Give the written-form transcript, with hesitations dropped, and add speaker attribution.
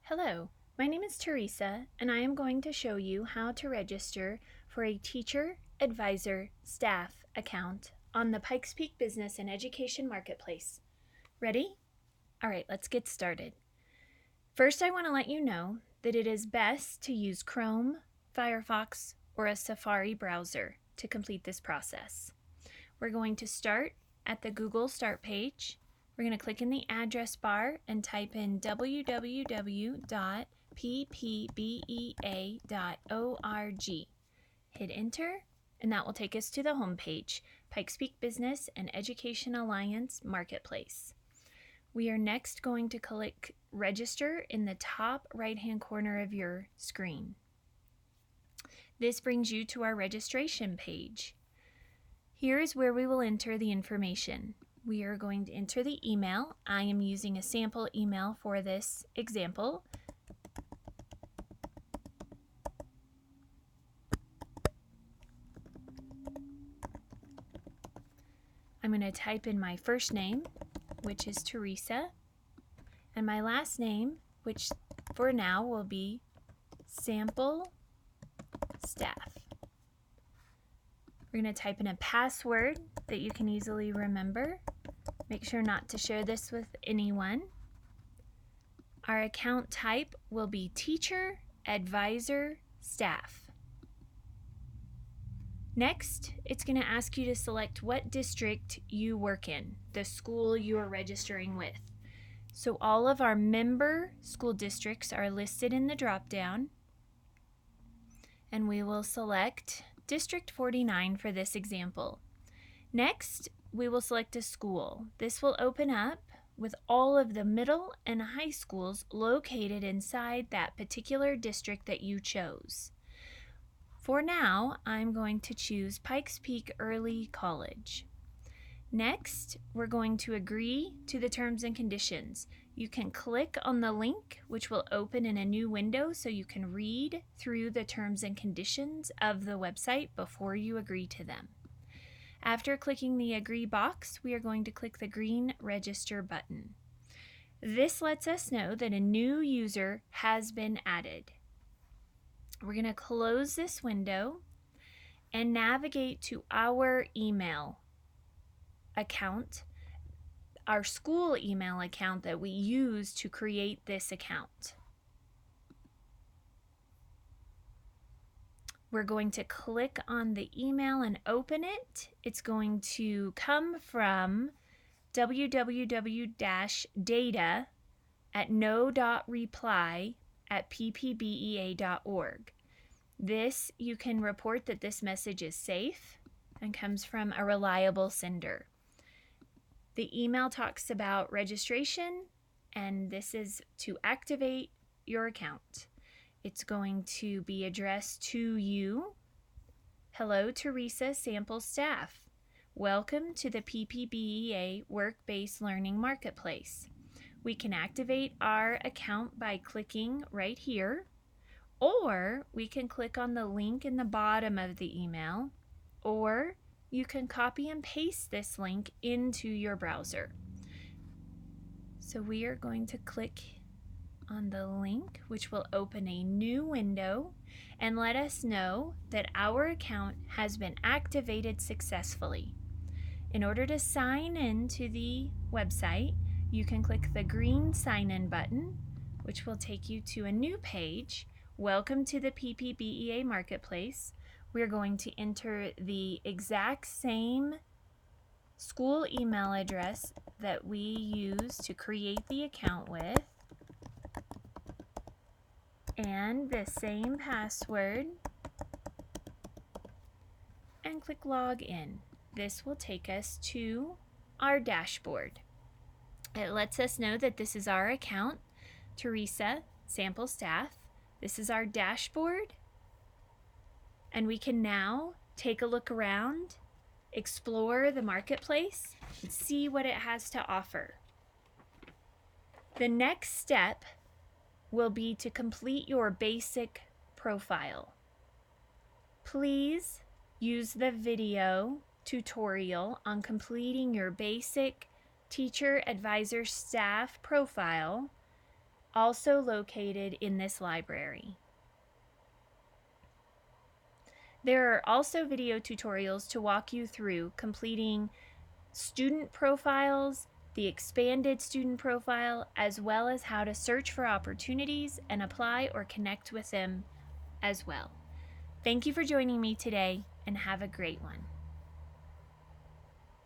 Speaker 1: Hello, my name is Teresa, and I am going to show you how to register for a teacher, advisor, staff account on the Pikes Peak Business and Education Marketplace. Ready? All right, let's get started. First, I want to let you know that it is best to use Chrome, Firefox, or a Safari browser to complete this process. We're going to start at the Google Start page. We're going to click in the address bar and type in www.ppbea.org. Hit enter, and that will take us to the home page, Pikes Peak Business and Education Alliance Marketplace. We are next going to click Register in the top right-hand corner of your screen. This brings you to our registration page. Here is where we will enter the information. We are going to enter the email. I am using a sample email for this example. I'm going to type in my first name, which is Teresa, and my last name, which for now will be Sample Staff. We're going to type in a password that you can easily remember. Make sure not to share this with anyone. Our account type will be teacher, advisor, staff. Next, it's going to ask you to select what district you work in, the school you are registering with. So all of our member school districts are listed in the drop-down, and we will select District 49 for this example. Next, we will select a school. This will open up with all of the middle and high schools located inside that particular district that you chose. For now, I'm going to choose Pikes Peak Early College. Next, we're going to agree to the terms and conditions. You can click on the link, which will open in a new window so you can read through the terms and conditions of the website before you agree to them. After clicking the Agree box, we are going to click the green Register button. This lets us know that a new user has been added. We're going to close this window and navigate to our email account, our school email account that we use to create this account. We're going to click on the email and open it. It's going to come from www-data@no.reply@ppbea.org. This, you can report that this message is safe and comes from a reliable sender. The email talks about registration, and this is to activate your account. It's going to be addressed to you. Hello, Teresa, Sample Staff. Welcome to the PPBEA Work-based Learning Marketplace. We can activate our account by clicking right here, or we can click on the link in the bottom of the email, or you can copy and paste this link into your browser. So we are going to click on the link, which will open a new window and let us know that our account has been activated successfully. In order to sign in to the website, you can click the green sign in button, which will take you to a new page. Welcome to the PPBEA Marketplace. We're going to enter the exact same school email address that we use to create the account with, and the same password, and click log in. This will take us to our dashboard. It lets us know that this is our account, Teresa, Sample Staff. This is our dashboard, and we can now take a look around, explore the marketplace, and see what it has to offer. The next step will be to complete your basic profile. Please use the video tutorial on completing your basic teacher, advisor, staff profile also located in this library. There are also video tutorials to walk you through completing student profiles, the expanded student profile, as well as how to search for opportunities and apply or connect with them as well. Thank you for joining me today, and have a great one.